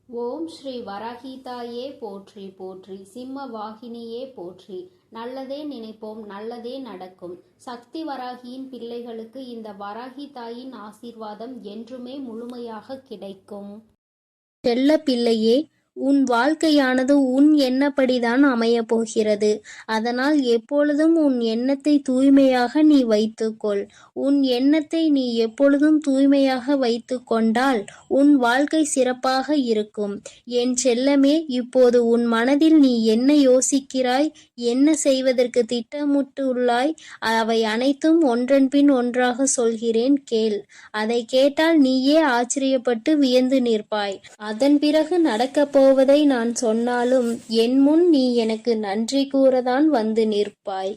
ஓம் ஸ்ரீ வராகிதாயே போற்றி போற்றி, சிம்ம வாகினியே போற்றி. நல்லதே நினைப்போம், நல்லதே நடக்கும். சக்தி வராகியின் பிள்ளைகளுக்கு இந்த வராகி தாயின் ஆசீர்வாதம் என்றுமே முழுமையாக கிடைக்கும். செல்ல பிள்ளையே, உன் வாழ்க்கையானது உன் எண்ணப்படிதான் அமையப் போகிறது. அதனால் எப்பொழுதும் உன் எண்ணத்தை தூய்மையாக நீ வைத்துக்கொள். உன் எண்ணத்தை நீ எப்பொழுதும் தூய்மையாக வைத்து கொண்டால் உன் வாழ்க்கை சிறப்பாக இருக்கும். என் செல்லமே, இப்போது உன் மனதில் நீ என்ன யோசிக்கிறாய், என்ன செய்வதற்கு திட்டமிட்டுள்ளாய், அவை அனைத்தும் ஒன்றன் பின் ஒன்றாக சொல்கிறேன், கேள். அதை கேட்டால் நீயே ஆச்சரியப்பட்டு வியந்து நிற்பாய். அதன் பிறகு நடக்கப் போவதை நான் சொன்னாலும் என் முன் நீ எனக்கு நன்றி கூறதான் வந்து நிற்பாய்.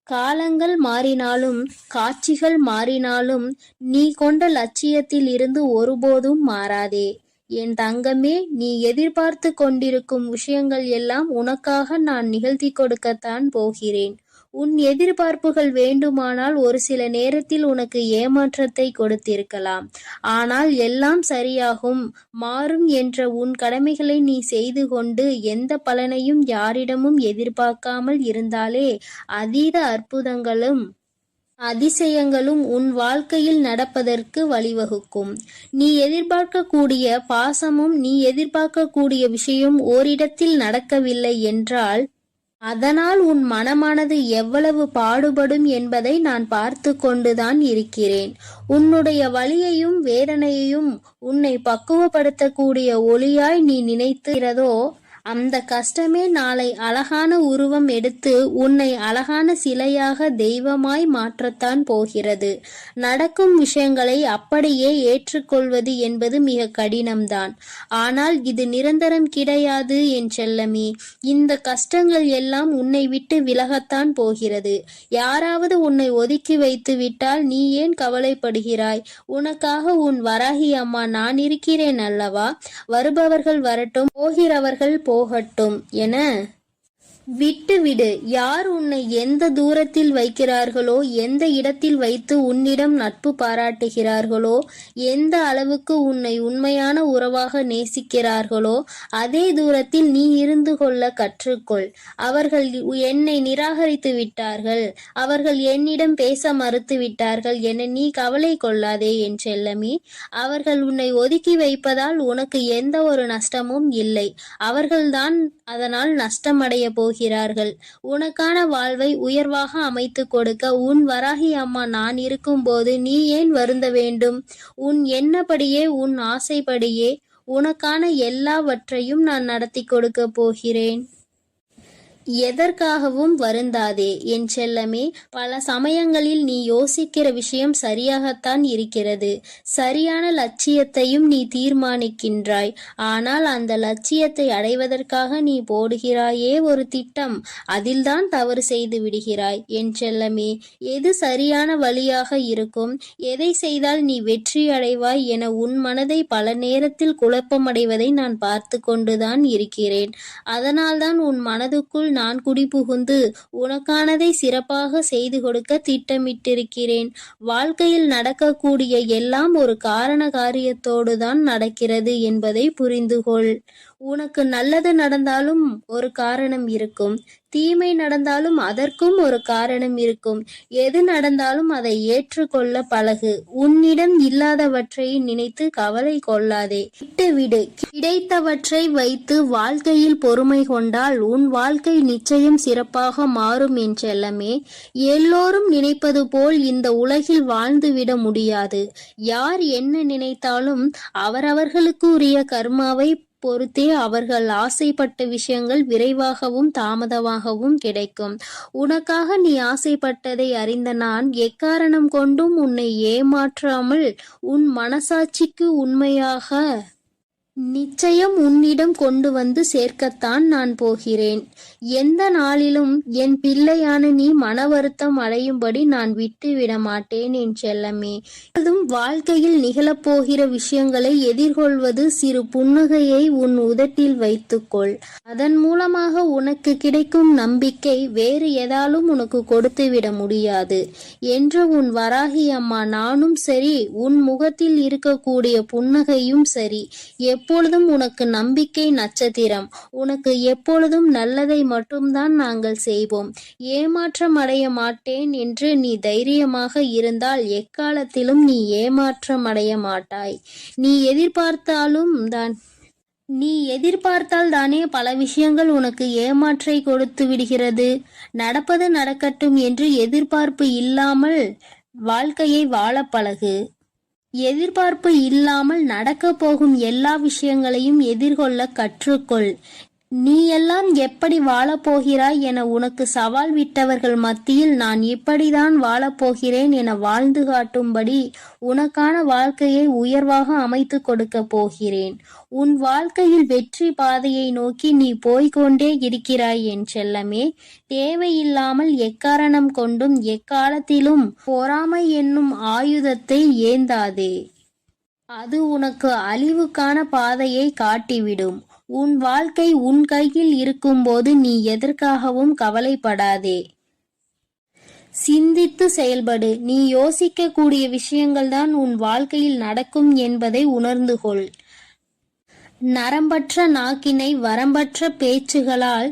காலங்கள் மாறினாலும் காட்சிகள் மாறினாலும் நீ கொண்ட லட்சியத்தில் இருந்து ஒருபோதும் மாறாதே. என் தங்கமே, நீ எதிர்பார்த்து கொண்டிருக்கும் விஷயங்கள் எல்லாம் உனக்காக நான் நிகழ்த்தி கொடுக்கத்தான் போகிறேன். உன் எதிர்பார்ப்புகள் வேண்டுமானால் ஒரு சில நேரத்தில் உனக்கு ஏமாற்றத்தை கொடுத்திருக்கலாம். ஆனால் எல்லாம் சரியாகும், மாறும் என்ற உன் கடமைகளை நீ செய்து கொண்டு எந்த பலனையும் யாரிடமும் எதிர்பார்க்காமல் இருந்தாலே அதீத அற்புதங்களும் அதிசயங்களும் உன் வாழ்க்கையில் நடப்பதற்கு வழிவகுக்கும். நீ எதிர்பார்க்கக்கூடிய பாசமும் நீ எதிர்பார்க்கக்கூடிய விஷயம் ஓரிடத்தில் நடக்கவில்லை என்றால் அதனால் உன் மனமானது எவ்வளவு பாடுபடும் என்பதை நான் பார்த்து கொண்டுதான் இருக்கிறேன். உன்னுடைய வலியையும் வேதனையையும் உன்னை பக்குவப்படுத்தக்கூடிய ஒளியாய் நீ நினைக்கிறதோ அந்த கஷ்டமே நாளை அழகான உருவம் எடுத்து உன்னை அழகான சிலையாக தெய்வமாய் மாற்றத்தான் போகிறது. நடக்கும் விஷயங்களை அப்படியே ஏற்றுக்கொள்வது என்பது மிக கடினம்தான். ஆனால் இது நிரந்தரம் கிடையாது என் செல்லமே. இந்த கஷ்டங்கள் எல்லாம் உன்னை விட்டு விலகத்தான் போகிறது. யாராவது உன்னை ஒதுக்கி வைத்து விட்டால் நீ ஏன் கவலைப்படுகிறாய்? உனக்காக உன் வராகி அம்மா நான் இருக்கிறேன் அல்லவா? வருபவர்கள் வரட்டும், போகிறவர்கள் போகட்டும் என விட்டுவிடு. யார் உன்னை எந்த தூரத்தில் வைக்கிறார்களோ, எந்த இடத்தில் வைத்து உன்னிடம் நட்பு பாராட்டுகிறார்களோ, எந்த அளவுக்கு உன்னை உண்மையான உறவாக நேசிக்கிறார்களோ அதே தூரத்தில் நீ இருந்து கொள்ள கற்றுக்கொள். அவர்கள் என்னை நிராகரித்து விட்டார்கள், அவர்கள் என்னிடம் பேச மறுத்து விட்டார்கள் என நீ கவலை கொள்ளாதே என் செல்லமே. அவர்கள் உன்னை ஒதுக்கி வைப்பதால் உனக்கு எந்த ஒரு நஷ்டமும் இல்லை. அவர்கள்தான் அதனால் நஷ்டமடைய போகிறார்கள். உனக்கான வாழ்வை உயர்வாக அமைத்து கொடுக்க உன் வராகி அம்மா நான் இருக்கும்போது நீ ஏன் வருந்த வேண்டும்? உன் எண்ணப்படியே உன் ஆசைப்படியே உனக்கான எல்லாவற்றையும் நான் நடத்தி கொடுக்க போகிறேன். எதற்காகவும் வருந்தாதே என் செல்லமே. பல சமயங்களில் நீ யோசிக்கிற விஷயம் சரியாகத்தான் இருக்கிறது. சரியான லட்சியத்தையும் நீ தீர்மானிக்கின்றாய். ஆனால் அந்த லட்சியத்தை அடைவதற்காக நீ போடுகிறாயே ஒரு திட்டம், அதில்தான் தவறு செய்து விடுகிறாய் என் செல்லமே. எது சரியான வழியாக இருக்கும், எதை செய்தால் நீ வெற்றி அடைவாய் என உன் மனதை பல நேரத்தில் குழப்பமடைவதை நான் பார்த்து கொண்டுதான் இருக்கிறேன். அதனால்தான் உன் மனதுக்குள் நான் குடிபுகுந்து உனக்கானதை சிறப்பாக செய்து கொடுக்க திட்டமிட்டிருக்கிறேன். வாழ்க்கையில் நடக்கக்கூடிய எல்லாம் ஒரு காரண காரியத்தோடு தான் நடக்கிறது என்பதை புரிந்துகொள். உனக்கு நல்லது நடந்தாலும் ஒரு காரணம் இருக்கும், தீமை நடந்தாலும் அதற்கும் ஒரு காரணம் இருக்கும். எது நடந்தாலும் அதை ஏற்றுக்கொள்ள பழகு. உன்னிடம் இல்லாதவற்றை நினைத்து கவலை கொள்ளாதே, விட்டுவிடு. கிடைத்தவற்றை வைத்து வாழ்க்கையில் பொறுமை கொண்டால் உன் வாழ்க்கை நிச்சயம் சிறப்பாக மாறும் என் செல்லமே. எல்லோரும் நினைப்பது போல் இந்த உலகில் வாழ்ந்துவிட முடியாது. யார் என்ன நினைத்தாலும் அவரவர்களுக்கு உரிய கர்மாவை பொறுத்தே அவர்கள் ஆசைப்பட்ட விஷயங்கள் விரைவாகவும் தாமதமாகவும் கிடைக்கும். உனக்காக நீ ஆசைப்பட்டதை அறிந்த நான் எக்காரணம் கொண்டும் உன்னை ஏமாற்றாமல் உன் மனசாட்சிக்கு உண்மையாக நிச்சயம் உன்னிடம் கொண்டு வந்து சேர்க்கத்தான் நான் போகிறேன். எந்த நாளிலும் என் பிள்ளையான நீ மன வருத்தம் அடையும்படி நான் விட்டு விட மாட்டேன் என் செல்லமே. அதுவும் வாழ்க்கையில் நிகழப்போகிற விஷயங்களை எதிர்கொள்வது சிறு புன்னகையை உன் உதட்டில் வைத்துக்கொள். அதன் மூலமாக உனக்கு கிடைக்கும் நம்பிக்கை வேறு எதாலும் உனக்கு கொடுத்து விட முடியாது என்று உன் வராகி அம்மா நானும் சரி, உன் முகத்தில் இருக்கக்கூடிய புன்னகையும் சரி எப்பொழுதும் உனக்கு நம்பிக்கை நட்சத்திரம். உனக்கு எப்பொழுதும் நல்லதை மட்டும்தான் நாங்கள் செய்வோம். ஏமாற்றம் அடைய மாட்டேன் என்று நீ தைரியமாக இருந்தால் எக்காலத்திலும் நீ ஏமாற்றம் அடைய மாட்டாய். நீ எதிர்பார்த்தால் தானே பல விஷயங்கள் உனக்கு ஏமாற்றை கொடுத்து விடுகிறது. நடப்பது நடக்கட்டும் என்று எதிர்பார்ப்பு இல்லாமல் வாழ்க்கையை வாழ பழகு. எதிர்பார்ப்பு இல்லாமல் நடக்க போகும் எல்லா விஷயங்களையும் எதிர்கொள்ள கற்றுக்கொள். நீ எல்லாம் எப்படி வாழப்போகிறாய் என உனக்கு சவால் விட்டவர்கள் மத்தியில் நான் இப்படிதான் வாழப்போகிறேன் என வாழ்ந்து காட்டும்படி உனக்கான வாழ்க்கையை உயர்வாக அமைத்து கொடுக்க போகிறேன். உன் வாழ்க்கையில் வெற்றி பாதையை நோக்கி நீ போய்கொண்டே இருக்கிறாய் என் செல்லமே. தேவையில்லாமல் எக்காரணம் கொண்டும் எக்காலத்திலும் பொறாமை என்னும் ஆயுதத்தை ஏந்தாதே. அது உனக்கு அழிவுக்கான பாதையை காட்டிவிடும். உன் வாழ்க்கை உன் கையில் இருக்கும்போது நீ எதற்காகவும் கவலைப்படாதே. சிந்தித்து செயல்படு. நீ யோசிக்கக்கூடிய விஷயங்கள்தான் உன் வாழ்க்கையில் நடக்கும் என்பதை உணர்ந்து கொள். நரம்பற்ற நாக்கினை வரம்பற்ற பேச்சுகளால்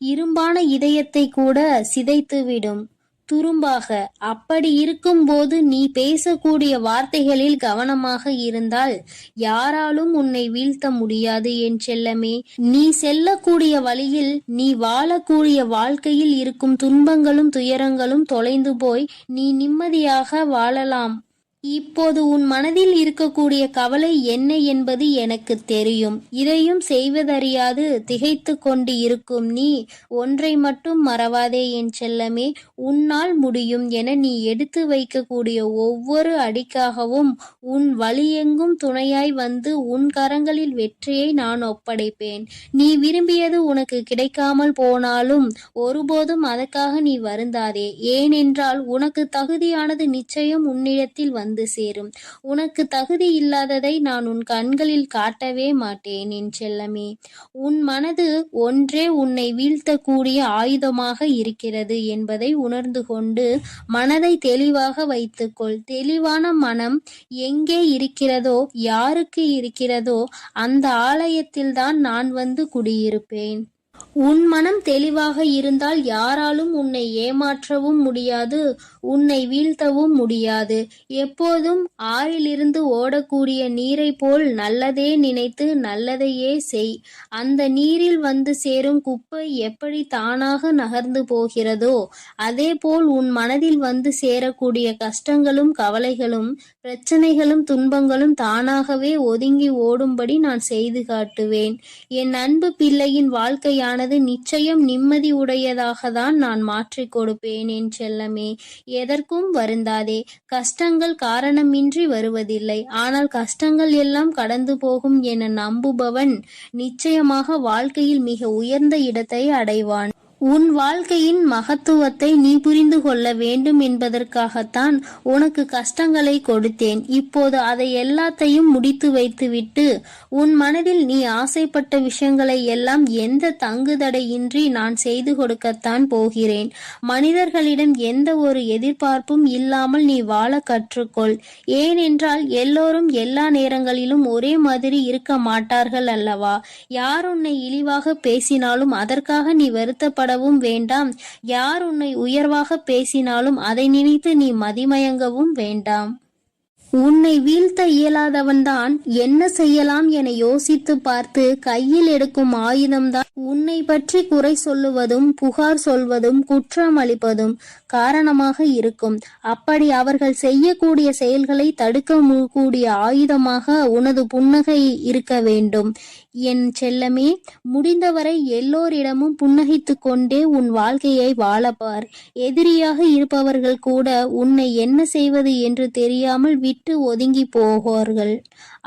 இரும்பான இதயத்தை கூட சிதைத்துவிடும் துரும்பாக. அப்படி இருக்கும்போது நீ பேசக்கூடிய வார்த்தைகளில் கவனமாக இருந்தால் யாராலும் உன்னை வீழ்த்த முடியாது என் செல்லமே. நீ செல்லக்கூடிய வழியில், நீ வாழக்கூடிய வாழ்க்கையில் இருக்கும் துன்பங்களும் துயரங்களும் தொலைந்து போய் நீ நிம்மதியாக வாழலாம். இப்போது உன் மனதில் இருக்கக்கூடிய கவலை என்ன என்பது எனக்கு தெரியும். இதையும் செய்வதறியாது திகைத்து கொண்டு இருக்கும் நீ ஒன்றை மட்டும் மறவாதே என் செல்லமே. உன்னால் முடியும் என நீ எடுத்து வைக்கக்கூடிய ஒவ்வொரு அடிக்காகவும் உன் வழியெங்கும் துணையாய் வந்து உன் கரங்களில் வெற்றியை நான் ஒப்படைப்பேன். நீ விரும்பியது உனக்கு கிடைக்காமல் போனாலும் ஒருபோதும் அதற்காக நீ வருந்தாதே. ஏனென்றால் உனக்கு தகுதியானது நிச்சயம் உன்னிடத்தில் வந்து சேரும். உனக்கு தகுதி இல்லாததை நான் உன் கண்களில் காட்டவே மாட்டேன் என் செல்லமே. உன் மனது ஒன்றே உன்னை வீழ்த்தக்கூடிய ஆயுதமாக இருக்கிறது என்பதை உணர்ந்து கொண்டு மனதை தெளிவாக வைத்துக்கொள். தெளிவான மனம் எங்கே இருக்கிறதோ, யாருக்கு இருக்கிறதோ அந்த ஆலயத்தில்தான் நான் வந்து குடியிருப்பேன். உன் மனம் தெளிவாக இருந்தால் யாராலும் உன்னை ஏமாற்றவும் முடியாது, உன்னை வீழ்த்தவும் முடியாது. எப்போதும் ஆறிலிருந்து ஓடக்கூடிய நீரை போல் நல்லதே நினைத்து நல்லதையே செய். அந்த நீரில் வந்து சேரும் குப்பை எப்படி தானாக நகர்ந்து போகிறதோ அதே போல் உன் மனதில் வந்து சேரக்கூடிய கஷ்டங்களும் கவலைகளும் பிரச்சனைகளும் துன்பங்களும் தானாகவே ஒதுங்கி ஓடும்படி நான் செய்து காட்டுவேன். என் அன்பு பிள்ளையின் வாழ்க்கையானது நிச்சயம் நிம்மதி உடையதாகத்தான் நான் மாற்றிக் கொடுப்பேன் என் செல்லமே. எதற்கும் வருந்தாதே. கஷ்டங்கள் காரணமின்றி வருவதில்லை. ஆனால் கஷ்டங்கள் எல்லாம் கடந்து போகும் என நம்புபவன் நிச்சயமாக வாழ்க்கையில் மிக உயர்ந்த இடத்தை அடைவான். உன் வாழ்க்கையின் மகத்துவத்தை நீ புரிந்து கொள்ள வேண்டும் என்பதற்காகத்தான் உனக்கு கஷ்டங்களை கொடுத்தேன். இப்போது அதை எல்லாத்தையும் முடித்து வைத்துவிட்டு உன் மனதில் நீ ஆசைப்பட்ட விஷயங்களை எல்லாம் எந்த தங்குதடையின்றி நான் செய்து கொடுக்கத்தான் போகிறேன். மனிதர்களிடம் எந்த ஒரு எதிர்பார்ப்பும் இல்லாமல் நீ வாழ கற்றுக்கொள். ஏனென்றால் எல்லோரும் எல்லா நேரங்களிலும் ஒரே மாதிரி இருக்க மாட்டார்கள் அல்லவா? யார் உன்னை இழிவாக பேசினாலும் அதற்காக நீ வருத்தப்பட வேண்டாம். யார் உன்னை உயர்வாக பேசினாலும் அதை நினைத்து நீ மதிமயங்கவும் வேண்டாம். உன்னை வீழ்த்த இயலாதவன்தான் என்ன செய்யலாம் என யோசித்து பார்த்து கையில் எடுக்கும் ஆயுதம்தான் உன்னை பற்றி குறை சொல்லுவதும் புகார் சொல்வதும் குற்றம் அளிப்பதும் காரணமாக இருக்கும். அப்படி அவர்கள் செய்யக்கூடிய செயல்களை தடுக்க கூடிய ஆயுதமாக உனது புன்னகை இருக்க வேண்டும் என் செல்லமே. முடிந்தவரை எல்லோரிடமும் புன்னகைத்து கொண்டே உன் வாழ்க்கையை வாழப்பார். எதிரியாக இருப்பவர்கள் கூட உன்னை என்ன செய்வது என்று தெரியாமல் விட்டு ஒதுங்கி போவார்கள்.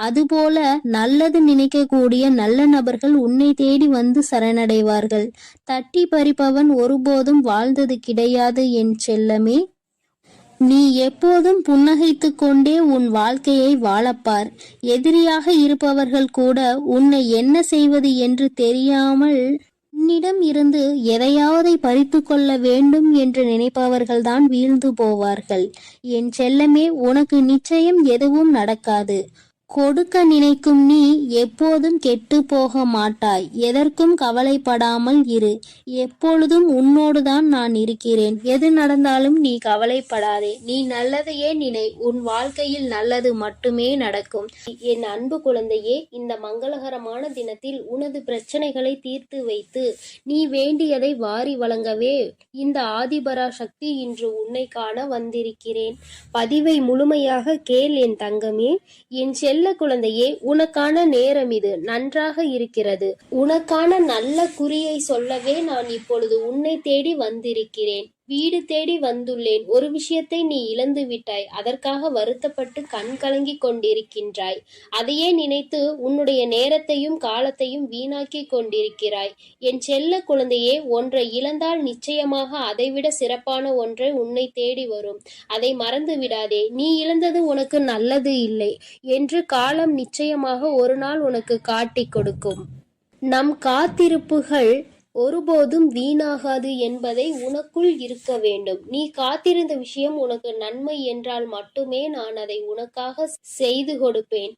அதுபோல நல்லது நினைக்கக்கூடிய நல்ல நபர்கள் உன்னை தேடி வந்து சரணடைவார்கள். தட்டி பறிப்பவன் ஒருபோதும் வாழ்ந்தது கிடையாது என் செல்லமே. நீ எப்போதும் புன்னகைத்து கொண்டே உன் வாழ்க்கையை வாழப்பார். எதிரியாக இருப்பவர்கள் கூட உன்னை என்ன செய்வது என்று தெரியாமல் உன்னிடம் இருந்து எதையாவதை பறித்து கொள்ள வேண்டும் என்று நினைப்பவர்கள்தான் வீழ்ந்து போவார்கள். என் செல்லமே, உனக்கு நிச்சயம் எதுவும் நடக்காது. கொடுக்க நினைக்கும் நீ எப்போதும் கெட்டு போக மாட்டாய். எதற்கும் கவலைப்படாமல் இரு. எப்பொழுதும் உன்னோடுதான் நான் இருக்கிறேன். எது நடந்தாலும் நீ கவலைப்படாதே. நீ நல்லதையே நினை. உன் வாழ்க்கையில் நல்லது மட்டுமே நடக்கும். என் அன்பு குழந்தையே, இந்த மங்களகரமான தினத்தில் உனது பிரச்சனைகளை தீர்த்து வைத்து நீ வேண்டியதை வாரி வழங்கவே இந்த ஆதிபரா சக்தி இன்று உன்னை காண வந்திருக்கிறேன். பதிவை முழுமையாக கேள் என் தங்கமே. என் செல்ல குழந்தையே, உனக்கான நேரம் இது நன்றாக இருக்கிறது. உனக்கான நல்ல குறியை சொல்லவே நான் இப்பொழுது உன்னை தேடி வந்திருக்கிறேன். வீடு தேடி வந்துள்ளேன். ஒரு விஷயத்தை நீ இழந்து விட்டாய். அதற்காக வருத்தப்பட்டு கண் கலங்கி கொண்டிருக்கின்றாய். அதையே நினைத்து உன்னுடைய நேரத்தையும் காலத்தையும் வீணாக்கி கொண்டிருக்கிறாய். என் செல்ல குழந்தையே, ஒன்றை இழந்தால் நிச்சயமாக அதைவிட சிறப்பான ஒன்றை உன்னை தேடி வரும். அதை மறந்து விடாதே. நீ இழந்தது உனக்கு நல்லது இல்லை என்று காலம் நிச்சயமாக ஒரு நாள் உனக்கு காட்டிக் கொடுக்கும். நம் காத்திருப்புகள் ஒருபோதும் வீணாகாது என்பதை உனக்குள் இருக்க வேண்டும். நீ காத்திருந்த விஷயம் உனக்கு நன்மை என்றால் மட்டுமே நான் அதை உனக்காக செய்து கொடுப்பேன்.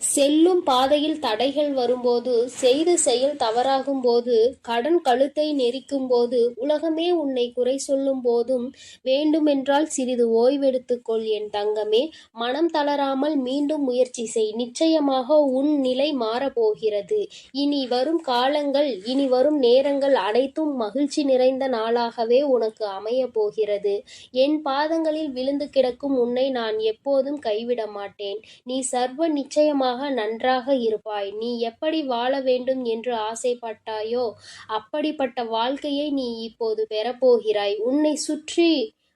செல்லும் பாதையில் தடைகள் வரும்போது, செய்த செயல் தவறாகும் போது, கடன் கழுத்தை நெரிக்கும் போது, உலகமே உன்னை குறை சொல்லும் போதும் வேண்டுமென்றால் சிறிது ஓய்வெடுத்துக்கொள் என் தங்கமே. மனம் தளராமல் மீண்டும் முயற்சி செய். நிச்சயமாக உன் நிலை மாறப்போகிறது. இனி வரும் காலங்கள், இனி வரும் நேரங்கள் அனைத்தும் மகிழ்ச்சி நிறைந்த நாளாகவே உனக்கு அமைய போகிறது. என் பாதங்களில் விழுந்து கிடக்கும் உன்னை நான் எப்போதும் கைவிட மாட்டேன். நீ சர்வ நிச்சயமாக நன்றாக இருப்பாய். நீ எப்படி வாழ வேண்டும் என்று ஆசைப்பட்டாயோ அப்படிப்பட்ட வாழ்க்கையை நீ இப்போது பெறப்போகிறாய். உன்னை சுற்றி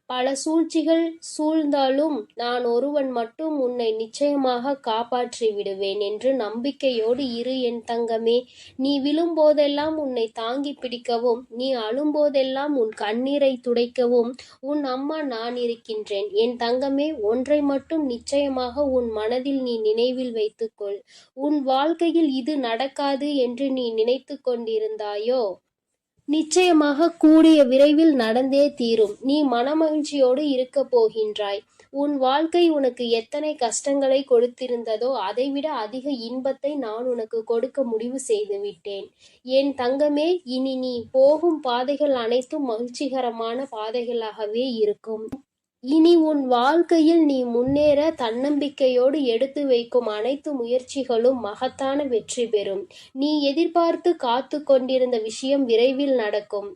பல சூழ்ச்சிகள் சூழ்ந்தாலும் நான் ஒருவன் மட்டும் உன்னை நிச்சயமாக காப்பாற்றி விடுவேன் என்று நம்பிக்கையோடு இரு என் தங்கமே. நீ விழும்போதெல்லாம் உன்னை தாங்கி பிடிக்கவும், நீ அழும்போதெல்லாம் உன் கண்ணீரை துடைக்கவும் உன் அம்மா நான் இருக்கின்றேன். என் தங்கமே, ஒன்றை மட்டும் நிச்சயமாக உன் மனதில் நீ நினைவில் வைத்துக்கொள். உன் வாழ்க்கையில் இது நடக்காது என்று நீ நினைத்து கொண்டிருந்தாயோ நிச்சயமாக கூடிய விரைவில் நடந்தே தீரும். நீ மனமகிழ்ச்சியோடு இருக்க போகின்றாய். உன் வாழ்க்கை உனக்கு எத்தனை கஷ்டங்களை கொடுத்திருந்ததோ அதைவிட அதிக இன்பத்தை நான் உனக்கு கொடுக்க முடிவு செய்து விட்டேன். என் தங்கமே, இனி நீ போகும் பாதைகள் அனைத்தும் மகிழ்ச்சிகரமான பாதைகளாகவே இருக்கும். இனி உன் வாழ்க்கையில் நீ முன்னேற தன்னம்பிக்கையோடு எடுத்து வைக்கும் அனைத்து முயற்சிகளும் மகத்தான வெற்றி பெறும். நீ எதிர்பார்த்து காத்து கொண்டிருந்த விஷயம் விரைவில் நடக்கும்.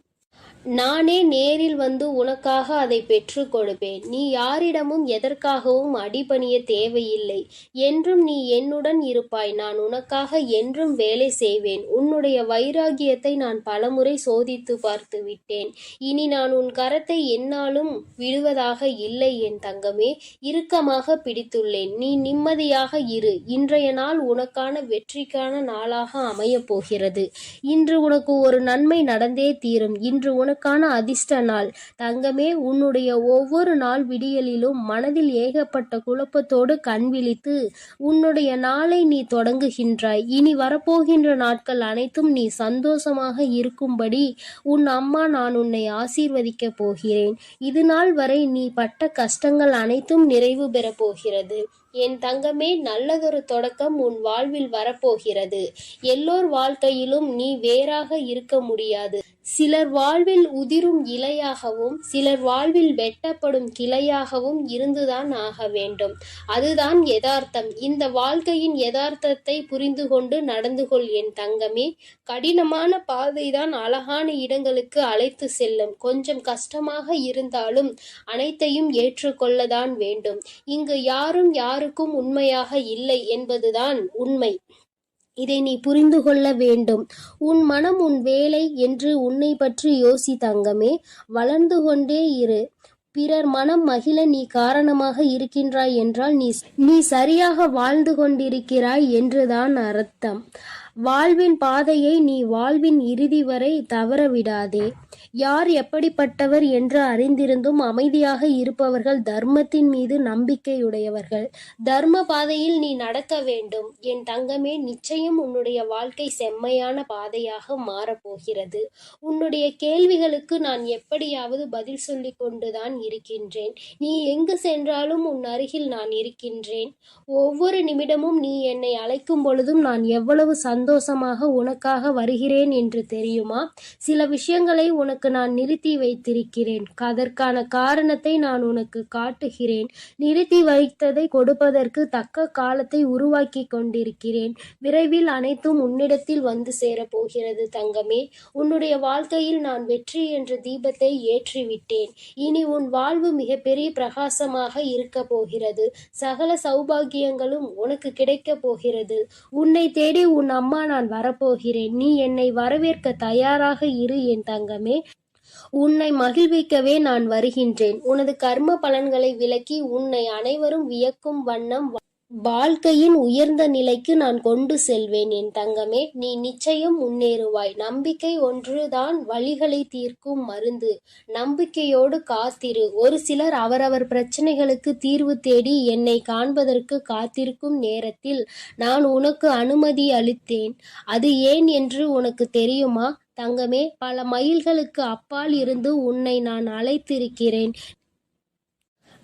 நானே நேரில் வந்து உனக்காக அதை பெற்று கொடுப்பேன். நீ யாரிடமும் எதற்காகவும் அடிபணிய தேவையில்லை. என்றும் நீ என்னுடன் இருப்பாய். நான் உனக்காக என்றும் வேலை செய்வேன். உன்னுடைய வைராகியத்தை நான் பலமுறை சோதித்து பார்த்து விட்டேன். இனி நான் உன் கரத்தை என்னாலும் விடுவதாக இல்லை என் தங்கமே. இறுக்கமாக பிடித்துள்ளேன். நீ நிம்மதியாக இரு. இன்றைய நாள் உனக்கான வெற்றிக்கான நாளாக அமையப் போகிறது. இன்று உனக்கு ஒரு நன்மை நடந்தே தீரும். இன்று உனக்கான அதிர்ஷ்ட நாள் தங்கமே. உன்னுடைய ஒவ்வொரு நாள் விடியலிலும் மனதில் ஏகப்பட்ட குழப்பத்தோடு கண் விழித்து உன்னுடைய நாளை நீ தொடங்குகின்றாய். இனி வரப்போகின்ற நாட்கள் அனைத்தும் நீ சந்தோஷமாக இருக்கும்படி உன் அம்மா நான் உன்னை ஆசீர்வதிக்க போகிறேன். இது நாள் வரை நீ பட்ட கஷ்டங்கள் அனைத்தும் நிறைவு பெறப் போகிறது. என் தங்கமே, நல்லதொரு தொடக்கம் உன் வாழ்வில் வரப்போகிறது. எல்லோர் வாழ்க்கையிலும் நீ வேறாக இருக்க முடியாது. சிலர் வாழ்வில் உதிரும் இலையாகவும் சிலர் வாழ்வில் வெட்டப்படும் கிளையாகவும் இருந்துதான் ஆக வேண்டும். அதுதான் யதார்த்தம். இந்த வாழ்க்கையின் யதார்த்தத்தை புரிந்து கொண்டு நடந்து கொள் என் தங்கமே. கடினமான பாதைதான் அழகான இடங்களுக்கு அழைத்து செல்லும். கொஞ்சம் கஷ்டமாக இருந்தாலும் அனைத்தையும் ஏற்றுக்கொள்ளதான் வேண்டும். இங்கு யாரும் யாருக்கும் உண்மையாக இல்லை என்பதுதான் உண்மை. இதை நீ புரிந்து கொள்ள வேண்டும். உன் மனம் உன் வேலை என்று உன்னை பற்றி யோசி தங்கமே. வளர்ந்து கொண்டே இரு. பிறர் மனம் மகிழ நீ காரணமாக இருக்கின்றாய் என்றால் நீ சரியாக வாழ்ந்து கொண்டிருக்கிறாய் என்றுதான் அர்த்தம். வாழ்வின் பாதையை நீ வாழ்வின் இறுதி வரை தவறவிடாதே. யார் எப்படிப்பட்டவர் என்று அறிந்திருந்தும் அமைதியாக இருப்பவர்கள் தர்மத்தின் மீது நம்பிக்கையுடையவர்கள். தர்ம பாதையில் நீ நடக்க வேண்டும் என் தங்கமே. நிச்சயம் உன்னுடைய வாழ்க்கை செம்மையான பாதையாக மாறப்போகிறது. உன்னுடைய கேள்விகளுக்கு நான் எப்படியாவது பதில் சொல்லிக் கொண்டுதான் இருக்கின்றேன். நீ எங்கு சென்றாலும் உன் அருகில் நான் இருக்கின்றேன். ஒவ்வொரு நிமிடமும் நீ என்னை அழைக்கும் பொழுதும் நான் எவ்வளவு சந்தோஷமாக உனக்காக வருகிறேன் என்று தெரியுமா? சில விஷயங்களை உனக்கு நான் நிறுத்தி வைத்திருக்கிறேன். அதற்கான காரணத்தை நான் உனக்கு காட்டுகிறேன். நிறுத்தி வைத்ததை கொடுப்பதற்கு தக்க காலத்தை உருவாக்கி கொண்டிருக்கிறேன். விரைவில் அனைத்தும் உன்னிடத்தில் வந்து சேரப்போகிறது தங்கமே. உன்னுடைய வாழ்க்கையில் நான் வெற்றி என்ற தீபத்தை ஏற்றிவிட்டேன். இனி உன் வாழ்வு மிகப்பெரிய பிரகாசமாக இருக்க போகிறது. சகல சௌபாகியங்களும் உனக்கு கிடைக்க போகிறது. உன்னை தேடி உன் அம்மா நான் வரப்போகிறேன். நீ என்னை வரவேற்க தயாராக இரு என் தங்கமே. உன்னை மகிழ்விக்கவே நான் வருகின்றேன். உனது கர்ம பலன்களை விளக்கி உன்னை அனைவரும் வியக்கும் வண்ணம் வாழ்க்கையின் உயர்ந்த நிலைக்கு நான் கொண்டு செல்வேன் என் தங்கமே. நீ நிச்சயம் முன்னேறுவாய். நம்பிக்கை ஒன்றுதான் வலிகளை தீர்க்கும் மருந்து. நம்பிக்கையோடு காத்திரு. ஒரு சிலர் அவரவர் பிரச்சனைகளுக்கு தீர்வு தேடி என்னை காண்பதற்கு காத்திருக்கும் நேரத்தில் நான் உனக்கு அனுமதி அளித்தேன். அது ஏன் என்று உனக்கு தெரியுமா தங்கமே? பல மைல்களுக்கு அப்பால் இருந்து உன்னை நான் அழைத்திருக்கிறேன்.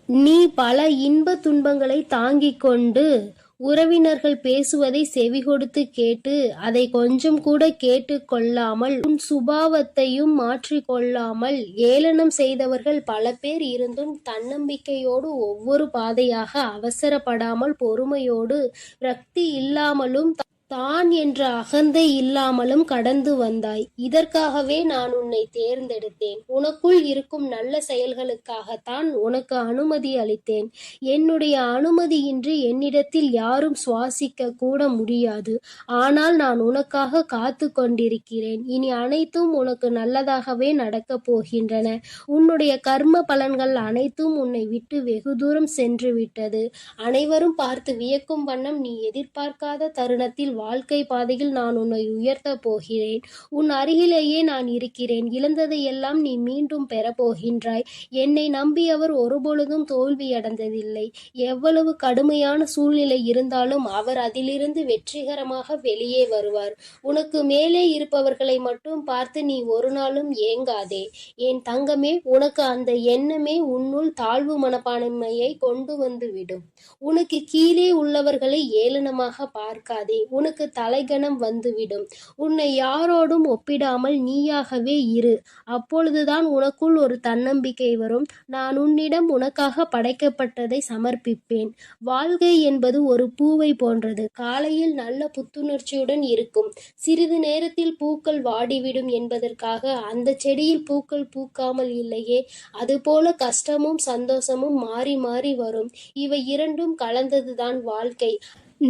நீ பல இன்ப துன்பங்களை தாங்கிக் கொண்டு உறவினர்கள் பேசுவதை செவிகொடுத்து கேட்டு அதை கொஞ்சம் கூட கேட்டு கொள்ளாமல் உன் சுபாவத்தையும் மாற்றிக்கொள்ளாமல் ஏளனம் செய்தவர்கள் பல பேர் இருந்தும் தன்னம்பிக்கையோடு ஒவ்வொரு பாதையாக அவசரப்படாமல் பொறுமையோடு விரக்தி இல்லாமலும் தான் என்ற அகந்தை இல்லாமலும் கடந்து வந்தாய். இதற்காகவே நான் உன்னை தேர்ந்தெடுத்தேன். உனக்குள் இருக்கும் நல்ல செயல்களுக்காகத்தான் உனக்கு அனுமதி அளித்தேன். என்னுடைய அனுமதியின்றி என்னிடத்தில் யாரும் சுவாசிக்க கூட முடியாது. ஆனால் நான் உனக்காக காத்து கொண்டிருக்கிறேன். இனி அனைத்தும் உனக்கு நல்லதாகவே நடக்கப் போகின்றன. உன்னுடைய கர்ம பலன்கள் அனைத்தும் உன்னை விட்டு வெகு தூரம் சென்று விட்டது. அனைவரும் பார்த்து வியக்கும் வண்ணம் நீ எதிர்பார்க்காத தருணத்தில் வாழ்க்கை பாதையில் நான் உன்னை உயர்த்த போகிறேன். உன் அருகிலேயே நான் இருக்கிறேன். இழந்ததையெல்லாம் நீ மீண்டும் பெறப்போகின்றாய். என்னை நம்பியவர் ஒருபொழுதும் தோல்வியடைந்ததில்லை. எவ்வளவு கடுமையான சூழ்நிலை இருந்தாலும் அவர் அதிலிருந்து வெற்றிகரமாக வெளியே வருவார். உனக்கு மேலே இருப்பவர்களை மட்டும் பார்த்து நீ ஒரு நாளும் ஏங்காதே என் தங்கமே. உனக்கு அந்த எண்ணமே உன்னுள் தாழ்வு மனப்பான்மையை கொண்டு வந்து விடும். உனக்கு கீழே உள்ளவர்களை ஏளனமாக பார்க்காதே. உனக்கு தலைகணம் வந்துவிடும். உன்னை யாரோடும் ஒப்பிடாமல் நீயாகவே இரு. அப்பொழுதுதான் உனக்குள் ஒரு தன்னம்பிக்கை வரும். நான் உன்னிடம் உனக்காக படைக்கப்பட்டதை சமர்ப்பிப்பேன். வாழ்க்கை என்பது ஒரு பூவை போன்றது. காலையில் நல்ல புத்துணர்ச்சியுடன் இருக்கும். சிறிது நேரத்தில் பூக்கள் வாடிவிடும் என்பதற்காக அந்த செடியில் பூக்கள் பூக்காமல் இல்லையே. அதுபோல கஷ்டமும் சந்தோஷமும் மாறி மாறி வரும். இவை இரண்டும் கலந்ததுதான் வாழ்க்கை.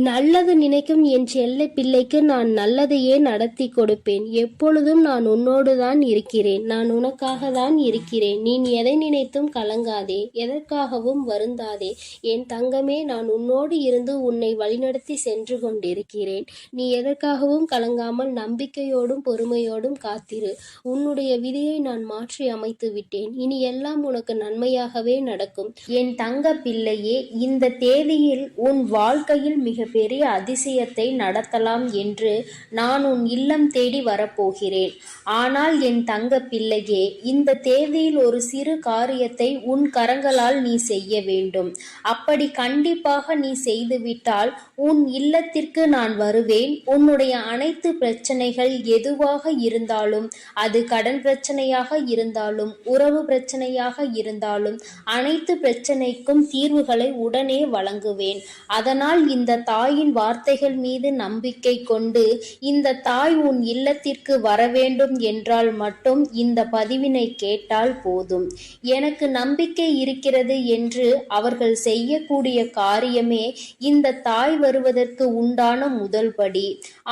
நல்லது நினைக்கும் என் செல்ல பிள்ளைக்கு நான் நல்லதையே நடத்தி கொடுப்பேன். எப்பொழுதும் நான் உன்னோடு தான் இருக்கிறேன். நான் உனக்காக தான் இருக்கிறேன். நீ எதை நினைத்தும் கலங்காதே. எதற்காகவும் வருந்தாதே என் தங்கமே. நான் உன்னோடு இருந்து உன்னை வழிநடத்தி சென்று கொண்டிருக்கிறேன். நீ எதற்காகவும் கலங்காமல் நம்பிக்கையோடும் பொறுமையோடும் காத்திரு. உன்னுடைய விதியை நான் மாற்றி அமைத்து விட்டேன். இனி எல்லாம் உனக்கு நன்மையாகவே நடக்கும் என் தங்க பிள்ளையே. இந்த தேதியில் உன் வாழ்க்கையில் பெரிய அதிசயத்தை நடத்தலாம் என்று நான் உன் இல்லம் தேடி வரப்போகிறேன். ஆனால் என் தங்க பிள்ளையே, இந்த தேதியில் ஒரு சிறு காரியத்தை உன் கரங்களால் நீ செய்ய வேண்டும். அப்படி கண்டிப்பாக நீ செய்துவிட்டால் உன் இல்லத்திற்கு நான் வருவேன். உன்னுடைய அனைத்து பிரச்சனைகள் எதுவாக இருந்தாலும், அது கடன் பிரச்சனையாக இருந்தாலும், உறவு பிரச்சனையாக இருந்தாலும், அனைத்து பிரச்சனைக்கும் தீர்வுகளை உடனே வழங்குவேன். அதனால் இந்த தாயின் வார்த்தைகள் மீது நம்பிக்கை கொண்டு இந்த தாய் உன் இல்லத்திற்கு வர வேண்டும் என்றால் மட்டும் இந்த பதிவினை கேட்டால் போதும். எனக்கு நம்பிக்கை இருக்கிறது என்று அவர்கள் செய்யக்கூடிய காரியமே இந்த தாய் வருவதற்கு உண்டான முதல் படி.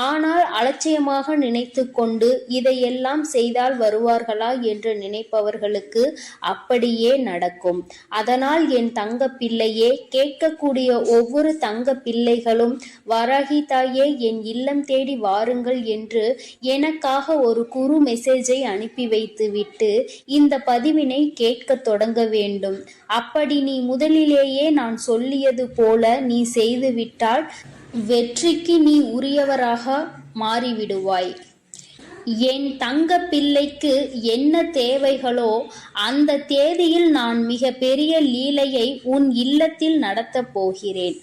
ஆனால் அலட்சியமாக நினைத்து கொண்டு இதையெல்லாம் செய்தால் வருவார்களா என்று நினைப்பவர்களுக்கு அப்படியே நடக்கும். அதனால் என் தங்க பிள்ளையே, கேட்கக்கூடிய ஒவ்வொரு தங்க பிள்ளைகள் தேவதைகளும் வராகி தாயே என் இல்லம் தேடி வாருங்கள் என்று எனக்காக ஒரு குறு மெசேஜை அனுப்பி வைத்து விட்டு இந்த பதிவினை கேட்க தொடங்க வேண்டும். அப்படி நீ முதலிலேயே நான் சொல்லியது போல நீ செய்துவிட்டால் வெற்றிக்கு நீ உரியவராக மாறிவிடுவாய். என் தங்க பிள்ளைக்கு என்ன தேவைகளோ அந்த தேதியில் நான் மிக பெரிய லீலையை உன் இல்லத்தில் நடத்தப் போகிறேன்.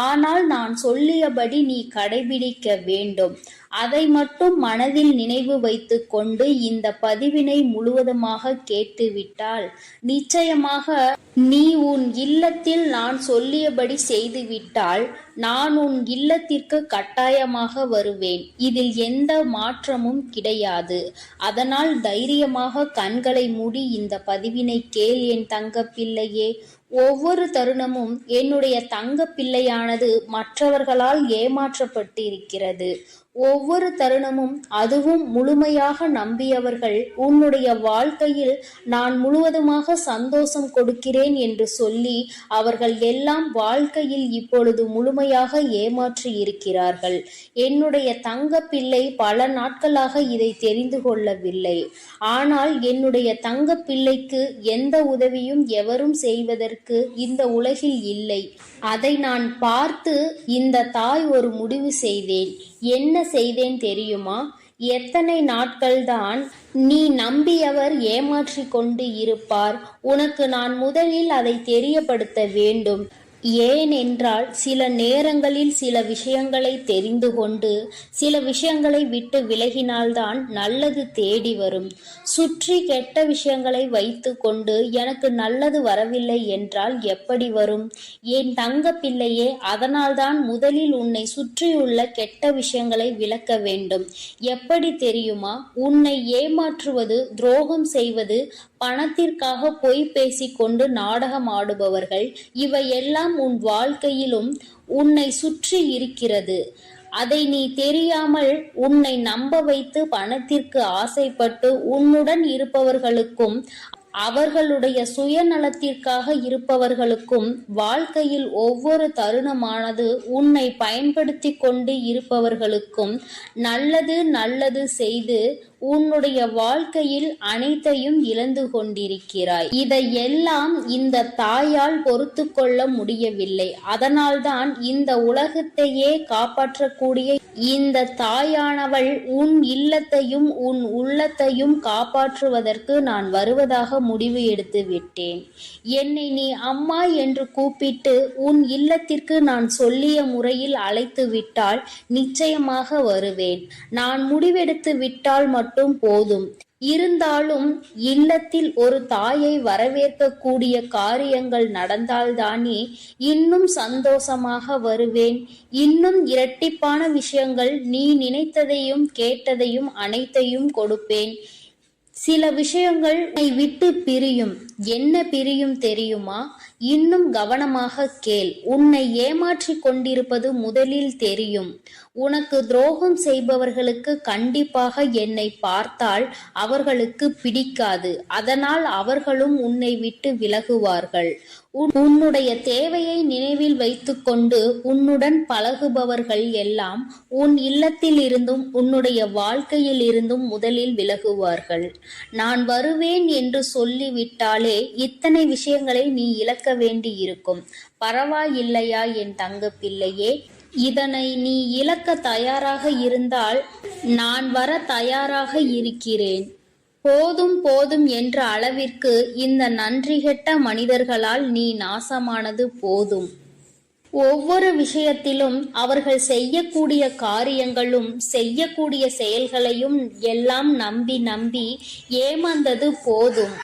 ஆனால் நான் சொல்லியபடி நீ கடைபிடிக்க வேண்டும். அதை மட்டும் மனதில் நினைவு வைத்து கொண்டு இந்த பதிவினை முழுவதுமாக கேட்டுவிட்டால் நிச்சயமாக நீ உன் இல்லத்தில் நான் சொல்லியபடி செய்துவிட்டால் நான் உன் இல்லத்திற்கு கட்டாயமாக வருவேன். இதில் எந்த மாற்றமும் கிடையாது. அதனால் தைரியமாக கண்களை மூடி இந்த பதிவினை கேள் என் தங்க பிள்ளையே. ஒவ்வொரு தருணமும் என்னுடைய தங்க பிள்ளையானது மற்றவர்களால் ஏமாற்றப்பட்டிருக்கிறது. ஒவ்வொரு தருணமும் அதுவும் முழுமையாக நம்பியவர்கள் உன்னுடைய வாழ்க்கையில் நான் முழுவதுமாக சந்தோஷம் கொடுக்கிறேன் என்று சொல்லி அவர்கள் எல்லாம் வாழ்க்கையில் இப்பொழுது முழுமையாக ஏமாற்றி இருக்கிறார்கள். என்னுடைய தங்க பிள்ளை பல நாட்களாக இதை தெரிந்து கொள்ளவில்லை. ஆனால் என்னுடைய தங்க பிள்ளைக்கு எந்த உதவியும் எவரும் செய்வதற்கு இந்த உலகில் இல்லை. அதை நான் பார்த்து இந்த தாய் ஒரு முடிவு செய்தேன். என்ன செய்தேன் தெரியுமா? எத்தனை நாட்கள்தான் நீ நம்பியவர் ஏமாற்றி கொண்டு இருப்பார்? உனக்கு நான் முதலில் அதை தெரியப்படுத்த வேண்டும். ஏனென்றால் சில நேரங்களில் சில விஷயங்களை தெரிந்து கொண்டு சில விஷயங்களை விட்டு விலகினால்தான் நல்லது தேடி வரும். சுற்றி கெட்ட விஷயங்களை வைத்து கொண்டு எனக்கு நல்லது வரவில்லை என்றால் எப்படி வரும்? என் தங்க பிள்ளையே, அதனால்தான் முதலில் உன்னை சுற்றியுள்ள கெட்ட விஷயங்களை விலக்க வேண்டும். எப்படி தெரியுமா? உன்னை ஏமாற்றுவது, துரோகம் செய்வது, பணத்திற்காக பொய் பேசிக்கொண்டு நாடகம் ஆடுபவர்கள், இவையெல்லாம் உன் வாழ்க்கையிலும் உன்னை சுற்றி இருக்கிறது. அதை நீ தெரியாமல் உன்னை நம்ப வைத்து பணத்திற்கு ஆசைப்பட்டு உன்னுடன் இருப்பவர்களுக்கும் அவர்களுடைய சுயநலத்திற்காக இருப்பவர்களுக்கும் வாழ்க்கையில் ஒவ்வொரு தருணமானது உன்னை பயன்படுத்தி கொண்டு இருப்பவர்களுக்கும் நல்லது நல்லது செய்து உன்னுடைய வாழ்க்கையில் அனைத்தையும் இழந்து கொண்டிருக்கிறாய். இதையெல்லாம் இந்த தாயால் பொறுத்து கொள்ள முடியவில்லை. அதனால்தான் இந்த உலகத்தையே காப்பாற்றக்கூடிய இந்த தாயானவள் உன் இல்லத்தையும் உன் உள்ளத்தையும் காப்பாற்றுவதற்கு நான் வருவதாக முடிவு எடுத்து விட்டேன். என்னை நீ அம்மா என்று கூப்பிட்டு உன் இல்லத்திற்கு நான் சொல்லிய முறையில் அழைத்து விட்டால் நிச்சயமாக வருவேன். நான் முடிவெடுத்து விட்டால் மட்டும் போதும். இருந்தாலும் இல்லத்தில் ஒரு தாயை வரவேற்கக்கூடிய காரியங்கள் நடந்தால்தானே இன்னும் சந்தோஷமாக வருவேன். இன்னும் இரட்டிப்பான விஷயங்கள், நீ நினைத்ததையும் கேட்டதையும் அனைத்தையும் கொடுப்பேன். சில விஷயங்கள் விட்டு பிரியும். என்ன பிரியும் தெரியுமா? இன்னும் கவனமாக கேள். உன்னை ஏமாற்றி கொண்டிருப்பது முதலில் தெரியும். உனக்கு துரோகம் செய்பவர்களுக்கு கண்டிப்பாக என்னை பார்த்தால் அவர்களுக்கு பிடிக்காது. அதனால் அவர்களும் உன்னை விட்டு விலகுவார்கள். உன்னுடைய தேவையை நினைவில் வைத்துக்கொண்டு உன்னுடன் பழகுபவர்கள் எல்லாம் உன் இல்லத்தில் இருந்தும் உன்னுடைய வாழ்க்கையில் இருந்தும் முதலில் விலகுவார்கள். நான் வருவேன் என்று சொல்லிவிட்டாலே இத்தனை விஷயங்களை நீ இழக்க வேண்டி இருக்கும். பரவாயில்லையா என் தங்க பிள்ளையே? இதனை நீ இழக்க தயாராக இருந்தால் நான் வர தயாராக இருக்கிறேன். போதும் போதும் என்ற அளவிற்கு இந்த நன்றிகெட்ட மனிதர்களால் நீ நாசமானது போதும். ஒவ்வொரு விஷயத்திலும் அவர்கள் செய்யக்கூடிய காரியங்களும் செய்யக்கூடிய செயல்களையும் எல்லாம் நம்பி நம்பி ஏமாந்தது போதும்.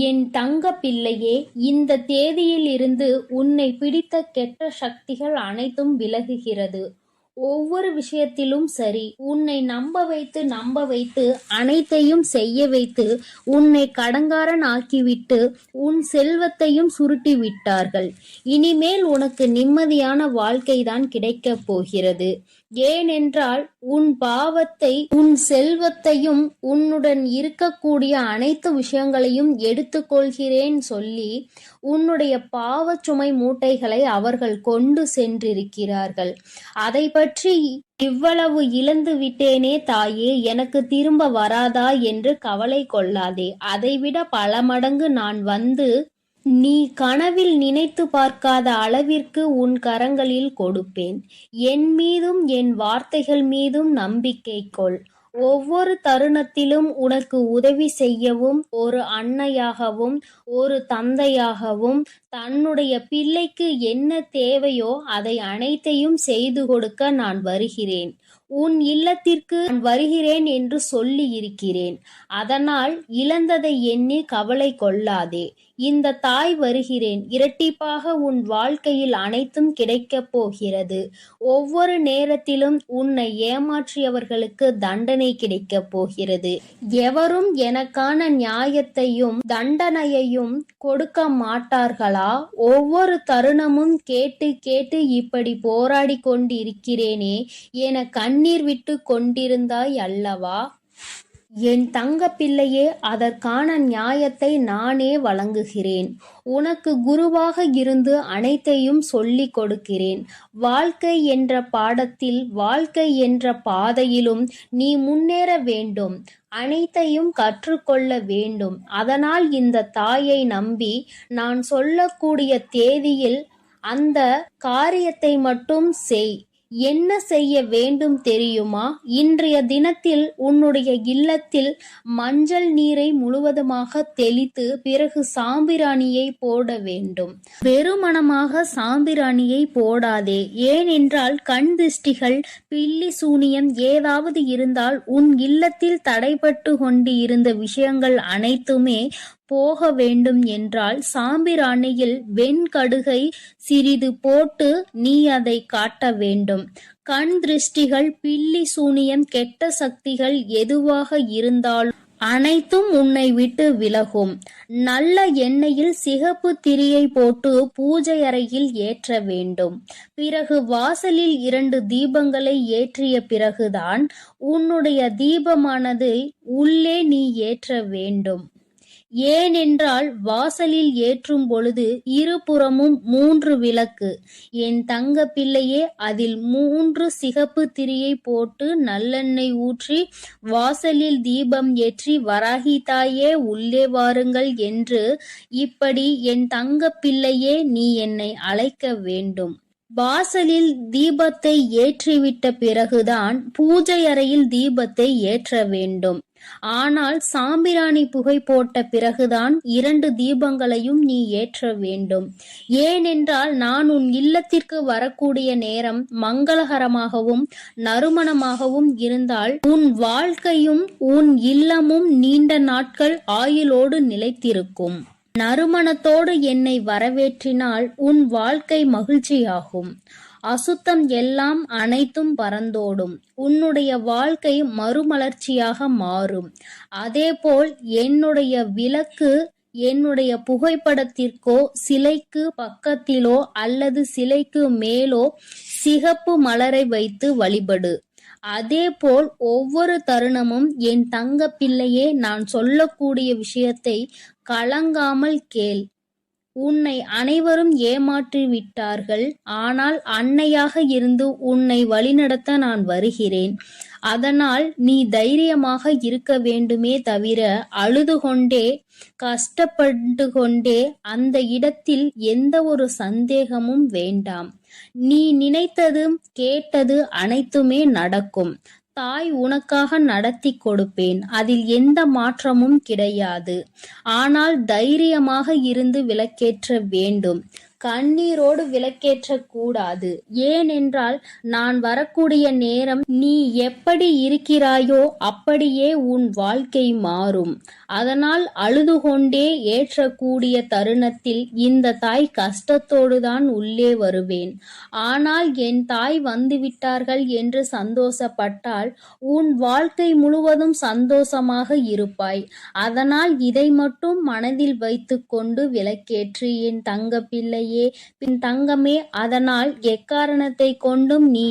என் தங்க பிள்ளையே, இந்த தேதியில் இருந்து உன்னை பிடித்த கெட்ட சக்திகள் அனைத்தும் விலகுகிறது. ஒவ்வொரு விஷயத்திலும் சரி, உன்னை நம்ப வைத்து அனைத்தையும் செய்ய வைத்து உன்னை கடங்காரன் ஆக்கிவிட்டு உன் செல்வத்தையும் சுருட்டி விட்டார்கள். இனிமேல் உனக்கு நிம்மதியான வாழ்க்கைதான் கிடைக்கப் போகிறது. ஏனென்றால் உன் பாவத்தை, உன் செல்வத்தையும், உன்னுடன் இருக்கக்கூடிய அனைத்து விஷயங்களையும் எடுத்துக்கொள்கிறேன் சொல்லி உன்னுடைய பாவச் சுமை மூட்டைகளை அவர்கள் கொண்டு சென்றிருக்கிறார்கள். அதை பற்றி இவ்வளவு இழந்து விட்டேனே தாயே, எனக்கு திரும்ப வராதா என்று கவலை கொள்ளாதே. அதைவிட பல மடங்கு நான் வந்து நீ கனவில் நினைத்து பார்க்காத அளவிற்கு உன் கரங்களில் கொடுப்பேன். என் மீதும் என் வார்த்தைகள் மீதும் நம்பிக்கை கொள். ஒவ்வொரு தருணத்திலும் உனக்கு உதவி செய்யவும் ஒரு அன்னையாகவும் ஒரு தந்தையாகவும் தன்னுடைய பிள்ளைக்கு என்ன தேவையோ அதை அனைத்தையும் செய்து கொடுக்க நான் வருகிறேன். உன் இல்லத்திற்கு நான் வருகிறேன் என்று சொல்லி இருக்கிறேன். அதனால் இழந்ததை எண்ணி கவலை கொள்ளாதே. இந்த தாய் வருகிறேன். இரட்டிப்பாக உன் வாழ்க்கையில் அனைத்தும் கிடைக்கப் போகிறது. ஒவ்வொரு நேரத்திலும் உன்னை ஏமாற்றியவர்களுக்கு தண்டனை கிடைக்கப் போகிறது. எவரும் எனக்கான நியாயத்தையும் தண்டனையையும் கொடுக்க மாட்டார்களா? ஒவ்வொரு தருணமும் கேட்டு கேட்டு இப்படி போராடி கொண்டிருக்கிறேனே என கண்ணீர் விட்டு கொண்டிருந்தாய் அல்லவா? என் தங்க பிள்ளையே, அதற்கான நியாயத்தை நானே வழங்குகிறேன். உனக்கு குருவாக இருந்து அனைத்தையும் சொல்லிக் கொடுக்கிறேன். வாழ்க்கை என்ற பாடத்தில், வாழ்க்கை என்ற பாதையிலும் நீ முன்னேற வேண்டும். அனைத்தையும் கற்றுக்கொள்ள வேண்டும். அதனால் இந்த தாயை நம்பி நான் சொல்லக்கூடிய தேதியில் அந்த காரியத்தை மட்டும் செய். என்ன செய்ய வேண்டும் தெரியுமா? இன்றைய தினத்தில் உன்னுடைய இல்லத்தில் மஞ்சள் நீரை முழுவதுமாக தெளித்து பிறகு சாம்பிராணியை போட வேண்டும். வெறுமனமாக சாம்பிராணியை போடாதே. ஏனென்றால் கண் திருஷ்டிகள், பில்லி சூனியம் ஏதாவது இருந்தால் உன் இல்லத்தில் தடைபட்டு கொண்டு இருந்த விஷயங்கள் அனைத்துமே போக வேண்டும் என்றால் சாம்பிராணியில் வெண்கடுகை சிறிது போட்டு நீ அதை காட்ட வேண்டும். கண் திருஷ்டிகள், பில்லி சூனியம், கெட்ட சக்திகள் எதுவாக இருந்தாலும் அனைத்தும் உன்னை விட்டு விலகும். நல்ல எண்ணெயில் சிகப்பு திரியை போட்டு பூஜை அறையில் ஏற்ற வேண்டும். பிறகு வாசலில் 2 தீபங்களை ஏற்றிய பிறகுதான் உன்னுடைய தீபமானது உள்ளே நீ ஏற்ற வேண்டும். ஏனென்றால் வாசலில் ஏற்றும் பொழுது இருபுறமும் 3 விளக்கு. என் தங்க பிள்ளையே, அதில் 3 சிகப்பு திரியை போட்டு நல்லெண்ணெய் ஊற்றி வாசலில் தீபம் ஏற்றி வராகி தாயே உள்ளே வாருங்கள் என்று இப்படி என் தங்க பிள்ளையே நீ என்னை அழைக்க வேண்டும். வாசலில் தீபத்தை ஏற்றிவிட்ட பிறகுதான் பூஜை அறையில் தீபத்தை ஏற்ற வேண்டும். ஆனால் சாம்பிராணி புகை போட்ட பிறகுதான் 2 தீபங்களையும் நீ ஏற்ற வேண்டும். ஏனென்றால் நான் உன் இல்லத்திற்கு வரக்கூடிய நேரம் மங்களகரமாகவும் நறுமணமாகவும் இருந்தால் உன் வாழ்க்கையும் உன் இல்லமும் நீண்ட நாட்கள் ஆயுளோடு நிலைத்திருக்கும். நறுமணத்தோடு என்னை வரவேற்றினால் உன் வாழ்க்கை மகிழ்ச்சியாகும். அசுத்தம் எல்லாம் அனைத்தும் பறந்தோடும். உன்னுடைய வாழ்க்கை மறுமலர்ச்சியாக மாறும். அதேபோல் என்னுடைய விளக்கு என்னுடைய புகைப்படத்திற்கோ சிலைக்கு பக்கத்திலோ அல்லது சிலைக்கு மேலோ சிகப்பு மலரை வைத்து வழிபடு. அதேபோல் ஒவ்வொரு தருணமும் என் தங்க பிள்ளையே, நான் சொல்லக்கூடிய விஷயத்தை கலங்காமல் கேள். உன்னை அனைவரும் ஏமாற்றி விட்டார்கள். ஆனால் அன்னையாக இருந்து உன்னை வழிநடத்த நான் வருகிறேன். அதனால் நீ தைரியமாக இருக்க வேண்டுமே தவிர அழுது கொண்டே கஷ்டப்பட்டு கொண்டே அந்த இடத்தில் எந்த ஒரு சந்தேகமும் வேண்டாம். நீ நினைத்தது கேட்டது அனைத்துமே நடக்கும். தாய் உனக்காக நடத்தி கொடுப்பேன். அதில் எந்த மாற்றமும் கிடையாது. ஆனால் தைரியமாக இருந்து விளக்கேற்ற வேண்டும். கண்ணீரோடு விளக்கேற்ற கூடாது. ஏனென்றால் நான் வரக்கூடிய நேரம் நீ எப்படி இருக்கிறாயோ அப்படியே உன் வாழ்க்கை மாறும். அதனால் அழுது கொண்டே ஏற்றக்கூடிய தருணத்தில் இந்த தாய் கஷ்டத்தோடு தான் உள்ளே வருவேன். ஆனால் என் தாய் வந்துவிட்டார்கள் என்று சந்தோஷப்பட்டால் உன் வாழ்க்கை முழுவதும் சந்தோஷமாக இருப்பாய். அதனால் இதை மட்டும் மனதில் வைத்து கொண்டு விளக்கேற்று என் தங்க பிள்ளையே, பின் தங்கமே. அதனால் எக்காரணத்தை கொண்டும் நீ